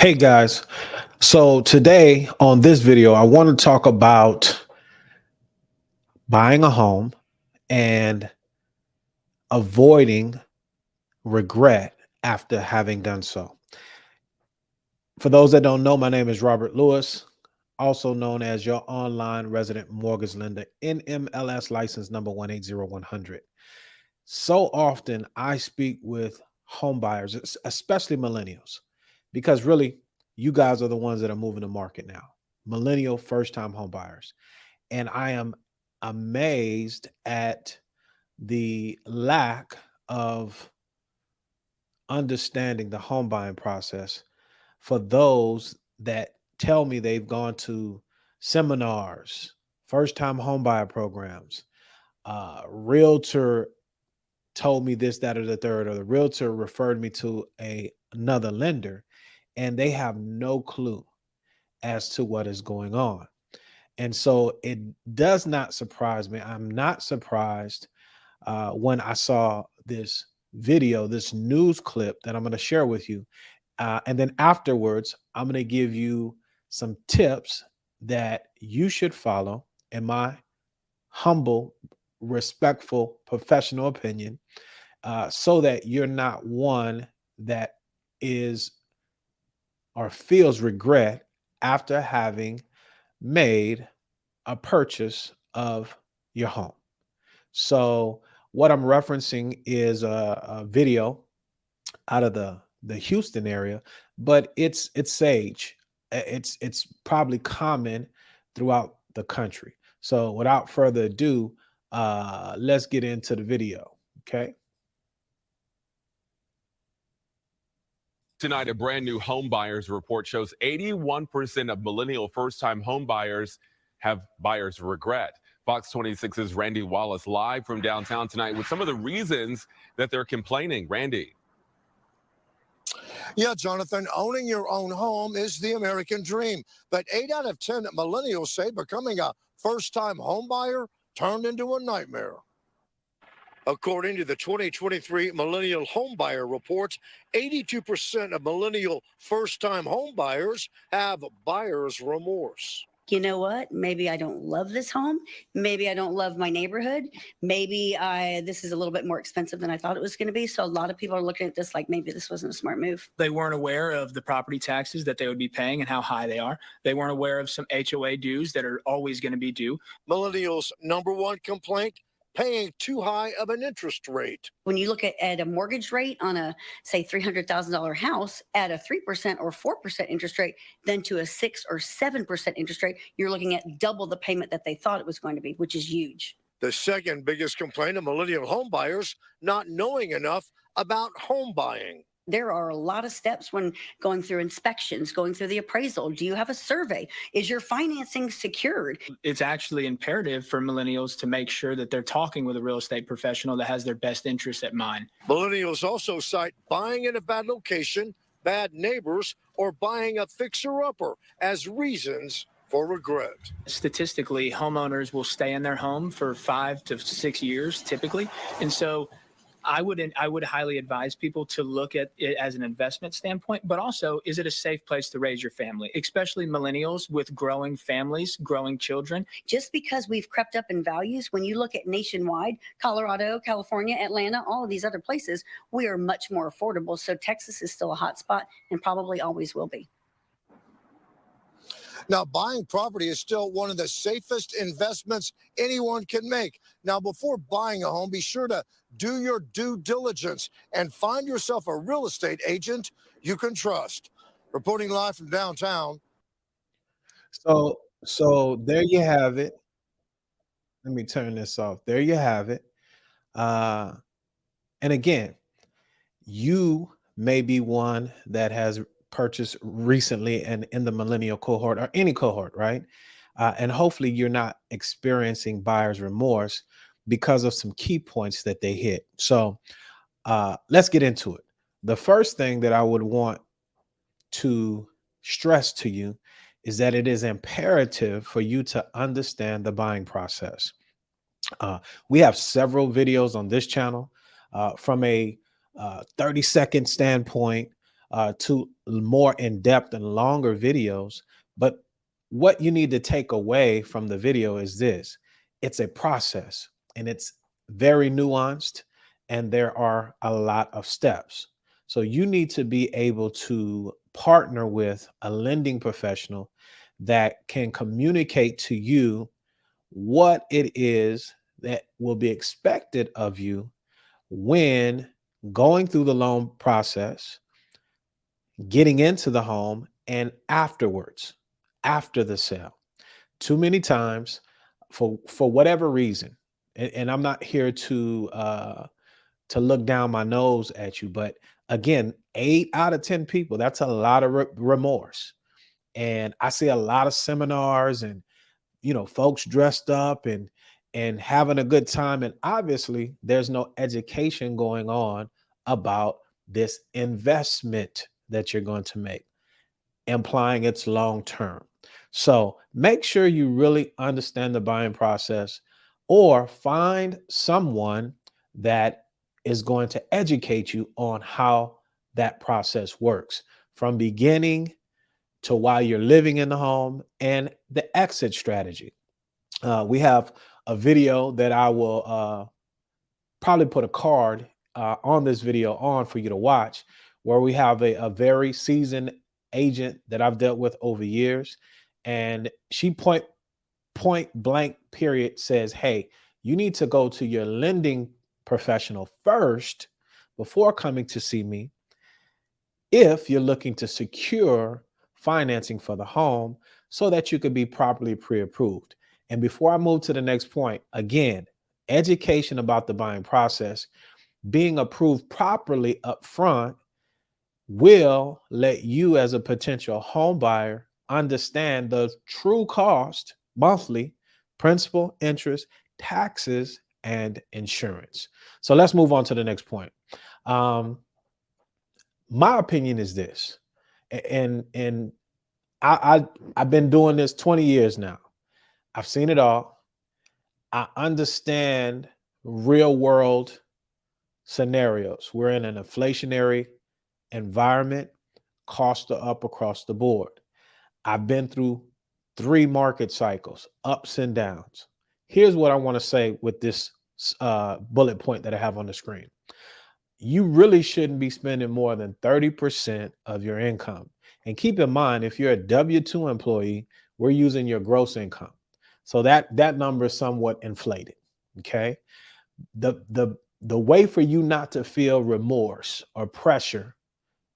Hey guys, so today on this video, I want to talk about buying a home and avoiding regret after having done so. For those that don't know, my name is Robert Lewis, also known as your online resident mortgage lender, NMLS license number 180100. So often I speak with home buyers, especially millennials, because really you guys are the ones that are moving the market now. Millennial first time home buyers. And I am amazed at the lack of understanding the home buying process for those that tell me they've gone to seminars, first time home buyer programs, realtor told me this, that, or the third, or the realtor referred me to another lender, and they have no clue as to what is going on. And so it does not surprise me. I'm not surprised when I saw this video, this news clip that I'm going to share with you. And then afterwards, I'm going to give you some tips that you should follow, in my humble, respectful, professional opinion, so that you're not one that is or feels regret after having made a purchase of your home. So what I'm referencing is a video out of the Houston area, but it's sage. It's probably common throughout the country. So without further ado, let's get into the video. Okay. Tonight, a brand new home buyers report shows 81% of millennial first-time home buyers have buyer's regret. Fox 26's Randy Wallace live from downtown tonight with some of the reasons that they're complaining. Randy. Yeah, Jonathan, owning your own home is the American dream. But 8 out of 10 millennials say becoming a first-time home buyer turned into a nightmare. According to the 2023 Millennial Homebuyer Report, 82% of millennial first-time home buyers have buyer's remorse. You know what? Maybe I don't love this home. Maybe I don't love my neighborhood. Maybe this is a little bit more expensive than I thought it was going to be. So a lot of people are looking at this like maybe this wasn't a smart move. They weren't aware of the property taxes that they would be paying and how high they are. They weren't aware of some HOA dues that are always going to be due. Millennials' number one complaint: paying too high of an interest rate. When you look at a mortgage rate on a, say, $300,000 house at a 3% or 4% interest rate, then to a 6 or 7% interest rate, you're looking at double the payment that they thought it was going to be, which is huge. The second biggest complaint of millennial home buyers: not knowing enough about home buying. There are a lot of steps when going through inspections, going through the appraisal. Do you have a survey? Is your financing secured? It's actually imperative for millennials to make sure that they're talking with a real estate professional that has their best interests at mind. Millennials also cite buying in a bad location, bad neighbors, or buying a fixer-upper as reasons for regret. Statistically, homeowners will stay in their home for 5 to 6 years typically. And so I would highly advise people to look at it as an investment standpoint, but also, is it a safe place to raise your family, especially millennials with growing families, growing children? Just because we've crept up in values, when you look at nationwide, Colorado, California, Atlanta, all of these other places, we are much more affordable. So Texas is still a hot spot and probably always will be. Now, buying property is still one of the safest investments anyone can make. Now, before buying a home, be sure to do your due diligence and find yourself a real estate agent you can trust. Reporting live from downtown. So there you have it. Let me turn this off. There you have it. And again, you may be one that has purchased recently and in the millennial cohort or any cohort, right? And hopefully you're not experiencing buyer's remorse because of some key points that they hit. So let's get into it. The first thing that I would want to stress to you is that it is imperative for you to understand the buying process. We have several videos on this channel from a 30-second standpoint, to more in-depth and longer videos. But what you need to take away from the video is this: it's a process, and it's very nuanced, and there are a lot of steps. So you need to be able to partner with a lending professional that can communicate to you what it is that will be expected of you when going through the loan process, getting into the home, and afterwards, after the sale. Too many times, for whatever reason, and I'm not here to look down my nose at you, but again, 8 out of 10 people, that's a lot of remorse. And I see a lot of seminars and folks dressed up and having a good time, and obviously there's no education going on about this investment that you're going to make, implying it's long term. So make sure you really understand the buying process, or find someone that is going to educate you on how that process works, from beginning to while you're living in the home, and the exit strategy. We have a video that I will probably put a card on this video on for you to watch, where we have a very seasoned agent that I've dealt with over years. And she point blank period says, hey, you need to go to your lending professional first before coming to see me if you're looking to secure financing for the home, so that you could be properly pre-approved. And before I move to the next point, again, education about the buying process, being approved properly up front, will let you as a potential home buyer understand the true cost monthly: principal, interest, taxes, and insurance. So let's move on to the next point. My opinion is this, and I've been doing this 20 years now. I've seen it all. I understand real world scenarios. We're in an inflationary environment. Costs are up across the board. I've been through 3 market cycles, ups and downs. Here's what I want to say with this bullet point that I have on the screen. You really shouldn't be spending more than 30% of your income. And keep in mind, if you're a W-2 employee, we're using your gross income. So that number is somewhat inflated. Okay. The way for you not to feel remorse or pressure,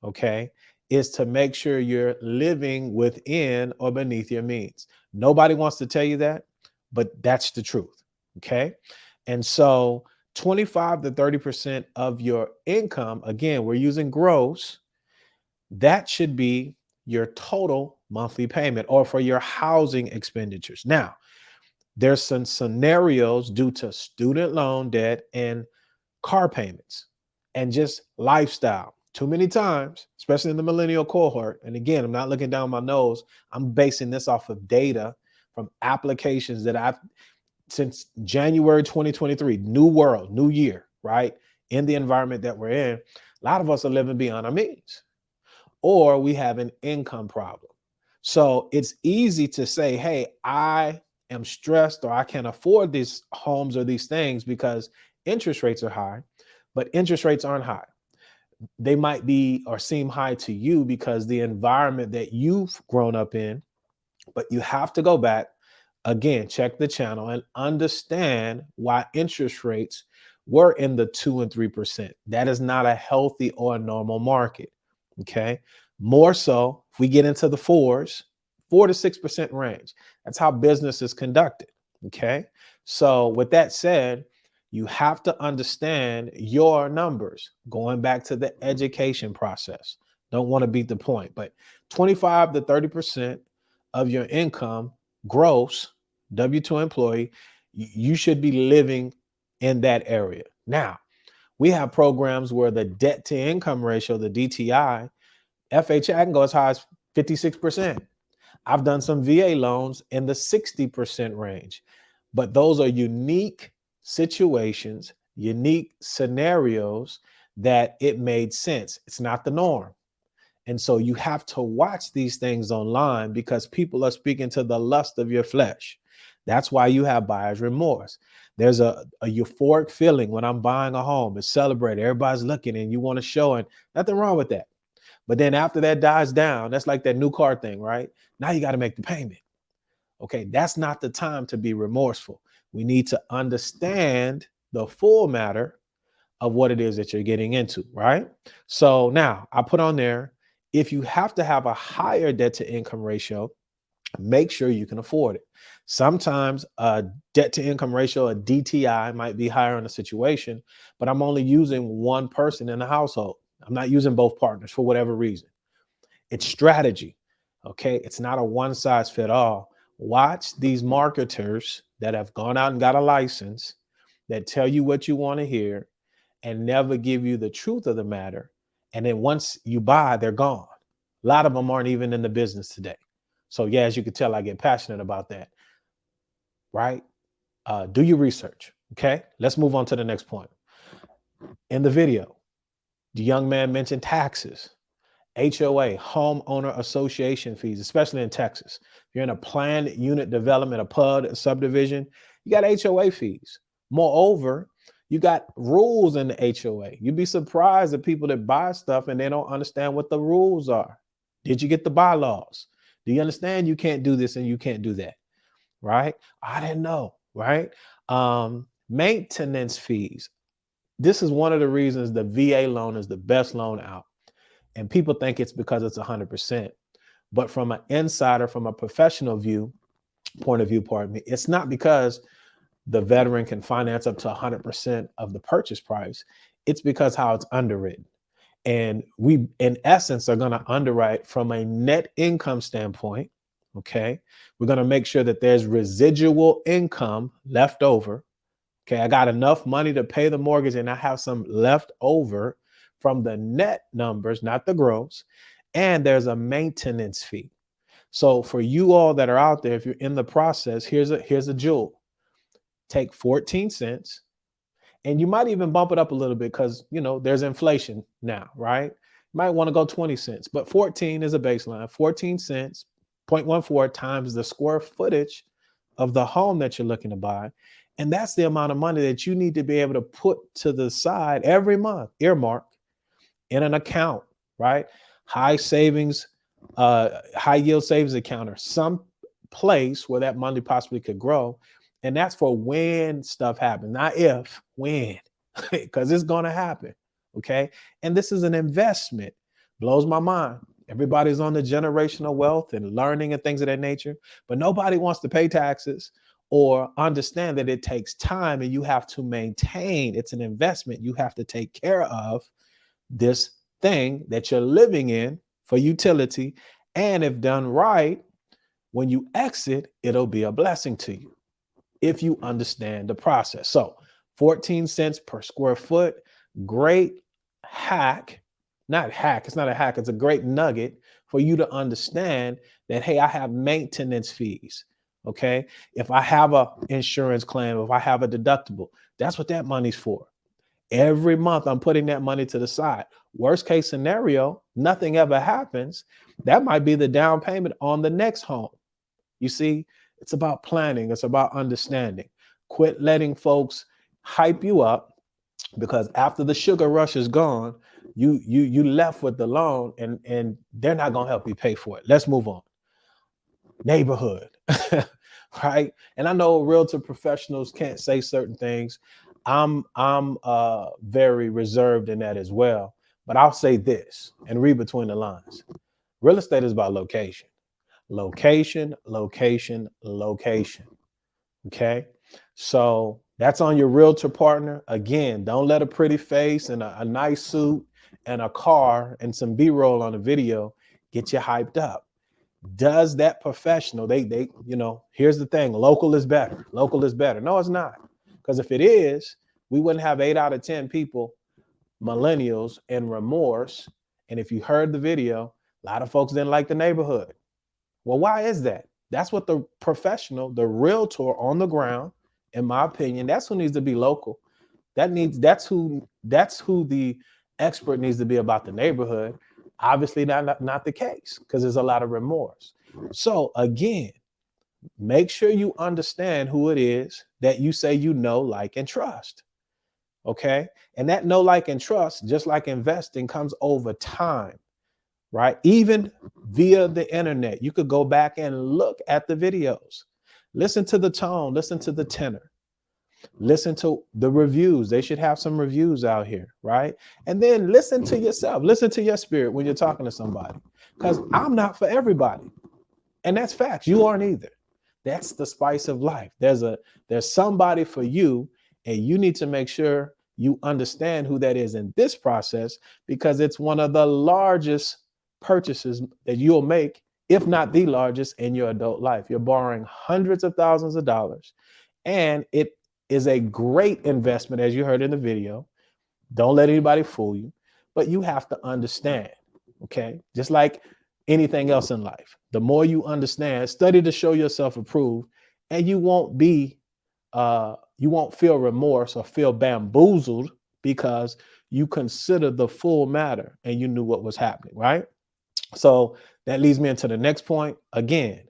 okay, is to make sure you're living within or beneath your means. Nobody wants to tell you that, but that's the truth. Okay. And so 25 to 30% of your income, again, we're using gross, that should be your total monthly payment, or for your housing expenditures. Now, there's some scenarios due to student loan debt and car payments and just lifestyle. Too many times, especially in the millennial cohort, and again, I'm not looking down my nose, I'm basing this off of data from applications that I've since January 2023, new world, new year, right? In the environment that we're in, a lot of us are living beyond our means, or we have an income problem. So it's easy to say, hey, I am stressed, or I can't afford these homes or these things because interest rates are high, but interest rates aren't high. They might be or seem high to you because the environment that you've grown up in, but you have to go back. Again, check the channel and understand why interest rates were in the 2 and 3%. That is not a healthy or a normal market. Okay. More so, if we get into the 4 to 6% range, that's how business is conducted. Okay. So with that said, you have to understand your numbers, going back to the education process. Don't want to beat the point, but 25 to 30% of your income gross, W-2 employee, you should be living in that area. Now, we have programs where the debt to income ratio, the DTI, FHA can go as high as 56%. I've done some VA loans in the 60% range, but those are unique situations, unique scenarios that it made sense. It's not the norm. And so you have to watch these things online because people are speaking to the lust of your flesh. That's why you have buyer's remorse. There's a euphoric feeling when I'm buying a home. It's celebrated. Everybody's looking and you want to show, and nothing wrong with that. But then after that dies down, that's like that new car thing, right? Now you got to make the payment. Okay, that's not the time to be remorseful. We need to understand the full matter of what it is that you're getting into, right? So now I put on there, if you have to have a higher debt to income ratio, make sure you can afford it. Sometimes a debt to income ratio, a DTI, might be higher in a situation, but I'm only using one person in the household. I'm not using both partners for whatever reason. It's strategy. Okay. It's not a one size fit all. Watch these marketers that have gone out and got a license that tell you what you want to hear and never give you the truth of the matter. And then once you buy, they're gone. A lot of them aren't even in the business today. So yeah, as you can tell, I get passionate about that, right? Do your research, okay? Let's move on to the next point. In the video, the young man mentioned taxes, HOA, homeowner association fees, especially in Texas. If you're in a planned unit development, a PUD, a subdivision, you got HOA fees. Moreover, you got rules in the HOA. You'd be surprised at people that buy stuff and they don't understand what the rules are. Did you get the bylaws? Do you understand you can't do this and you can't do that? Right? I didn't know, right? Maintenance fees. This is one of the reasons the VA loan is the best loan out. And people think it's because it's 100%. But from an insider, from a professional point of view, it's not because the veteran can finance up to 100% of the purchase price. It's because how it's underwritten. And we, in essence, are going to underwrite from a net income standpoint. Okay. We're going to make sure that there's residual income left over. Okay. I got enough money to pay the mortgage and I have some left over from the net numbers, not the gross. And there's a maintenance fee. So for you all that are out there, if you're in the process, here's a jewel. Take 14 cents. And you might even bump it up a little bit because, there's inflation now, right? You might want to go 20 cents, but 14 is a baseline. 14 cents, 0.14 times the square footage of the home that you're looking to buy. And that's the amount of money that you need to be able to put to the side every month, earmark in an account, right? High savings, high yield savings account or some place where that money possibly could grow. And that's for when stuff happens, not if, when, because it's going to happen. Okay. And this is an investment. Blows my mind. Everybody's on the generational wealth and learning and things of that nature, but nobody wants to pay taxes or understand that it takes time and you have to maintain. It's an investment. You have to take care of this thing that you're living in for utility. And if done right, when you exit, it'll be a blessing to you if you understand the process. So 14 cents per square foot, great hack, not hack, it's not a hack, it's a great nugget for you to understand that, hey, I have maintenance fees, okay? If I have a insurance claim, if I have a deductible, that's what that money's for. Every month I'm putting that money to the side. Worst case scenario, nothing ever happens. That might be the down payment on the next home. You see, it's about planning. It's about understanding. Quit letting folks hype you up because after the sugar rush is gone, you left with the loan and they're not going to help you pay for it. Let's move on. Neighborhood, right? And I know realtor professionals can't say certain things. I'm very reserved in that as well. But I'll say this and read between the lines. Real estate is about location. Location, location, location. Okay. So that's on your realtor partner. Again, don't let a pretty face and a nice suit and a car and some B-roll on a video get you hyped up. Does that professional, they here's the thing, local is better. Local is better. No, it's not. Because if it is, we wouldn't have 8 out of 10 people, millennials, in remorse. And if you heard the video, a lot of folks didn't like the neighborhood. Well, why is that? That's what the professional, the realtor on the ground, in my opinion, that's who needs to be local. That's who the expert needs to be about the neighborhood. Obviously not the case, because there's a lot of remorse. So again, make sure you understand who it is that you say you know, like, and trust. Okay. And that know, like, and trust, just like investing, comes over time, right? Even via the internet, you could go back and look at the videos, listen to the tone, listen to the tenor, listen to the reviews. They should have some reviews out here, right? And then listen to yourself, listen to your spirit when you're talking to somebody, because I'm not for everybody. And that's facts. You aren't either. That's the spice of life. There's somebody for you, and you need to make sure you understand who that is in this process, because it's one of the largest purchases that you'll make, if not the largest, in your adult life. You're borrowing hundreds of thousands of dollars, and it is a great investment, as you heard in the video. Don't let anybody fool you, but you have to understand, okay? Just like anything else in life, the more you understand, study to show yourself approved, and you won't feel remorse or feel bamboozled, because you consider the full matter and you knew what was happening, right? So that leads me into the next point. Again,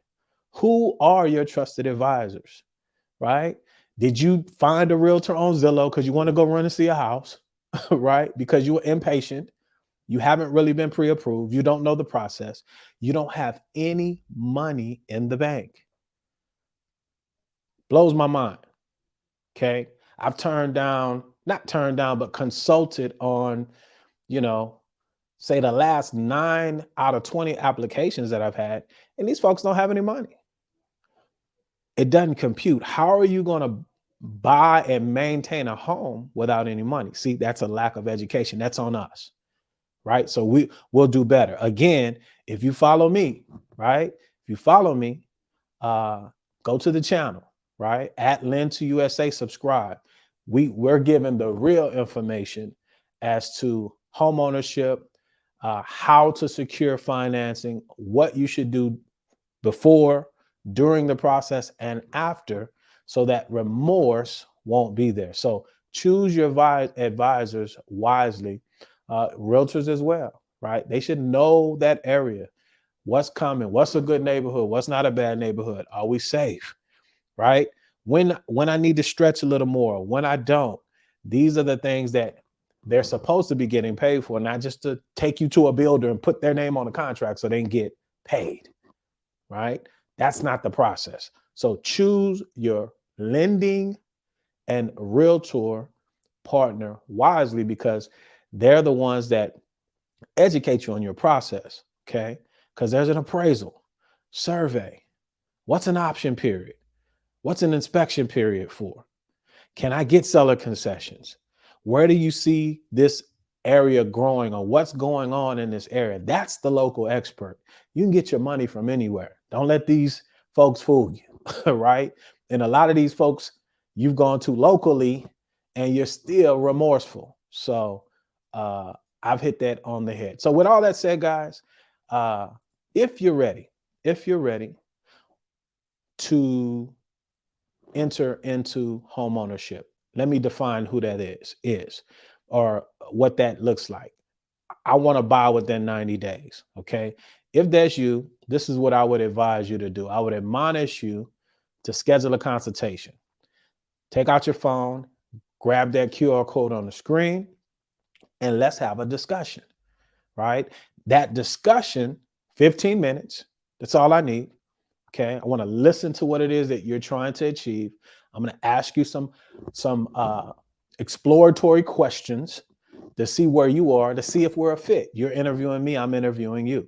who are your trusted advisors, right? Did you find a realtor on Zillow because you want to go run and see a house, right? Because you were impatient. You haven't really been pre-approved. You don't know the process. You don't have any money in the bank. Blows my mind. Okay. I've not turned down, but consulted on, say the last 9 out of 20 applications that I've had, and these folks don't have any money. It doesn't compute. How are you going to buy and maintain a home without any money? See, that's a lack of education. That's on us, right? So we'll do better. Again, if you follow me, right? If you follow me, go to the channel, right? At Lend to USA, subscribe. We're giving the real information as to home ownership, how to secure financing, what you should do before, during the process, and after, so that remorse won't be there. So choose your advisors wisely, realtors as well, right? They should know that area, what's coming, what's a good neighborhood, what's not a bad neighborhood, are we safe, right? When I need to stretch a little more, when I don't. These are the things that they're supposed to be getting paid for, not just to take you to a builder and put their name on the contract so they can get paid, right? That's not the process. So choose your lending and realtor partner wisely, because they're the ones that educate you on your process, okay? Because there's an appraisal, survey. What's an option period? What's an inspection period for? Can I get seller concessions? Where do you see this area growing, or what's going on in this area? That's the local expert. You can get your money from anywhere. Don't let these folks fool you, right? And a lot of these folks you've gone to locally and you're still remorseful. So I've hit that on the head. So with all that said, guys, if you're ready to enter into home ownership, let me define who that is or what that looks like. I want to buy within 90 days. Okay. If that's you, this is what I would advise you to do. I would admonish you to schedule a consultation. Take out your phone, grab that QR code on the screen, and let's have a discussion, right? That discussion, 15 minutes, that's all I need. Okay. I want to listen to what it is that you're trying to achieve. I'm going to ask you some exploratory questions to see where you are, to see if we're a fit. You're interviewing me, I'm interviewing you.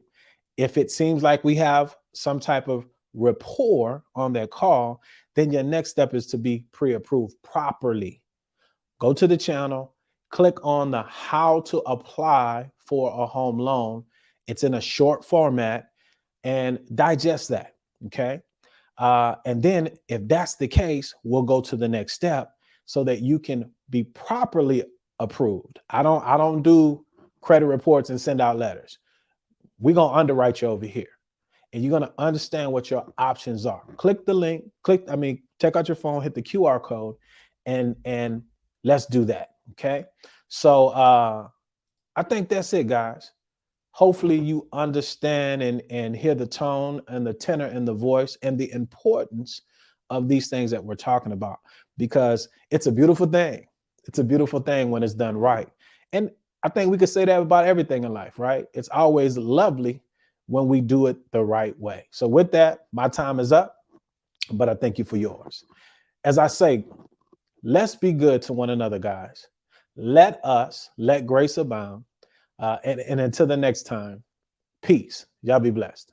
If it seems like we have some type of rapport on that call, then your next step is to be pre-approved properly. Go to the channel, click on the how to apply for a home loan. It's in a short format, and digest that. Okay. And then if that's the case, we'll go to the next step so that you can be properly approved. I don't do credit reports and send out letters. We're going to underwrite you over here, and you're going to understand what your options are. Click the link, take out your phone, hit the QR code, and let's do that. Okay. So I think that's it, guys. hopefully you understand and hear the tone and the tenor and the voice and the importance of these things that we're talking about, because it's a beautiful thing. It's a beautiful thing when it's done right. And I think we could say that about everything in life, right? It's always lovely when we do it the right way. So with that, my time is up, but I thank you for yours. As I say, let's be good to one another, guys. Let grace abound. And until the next time, peace. Y'all be blessed.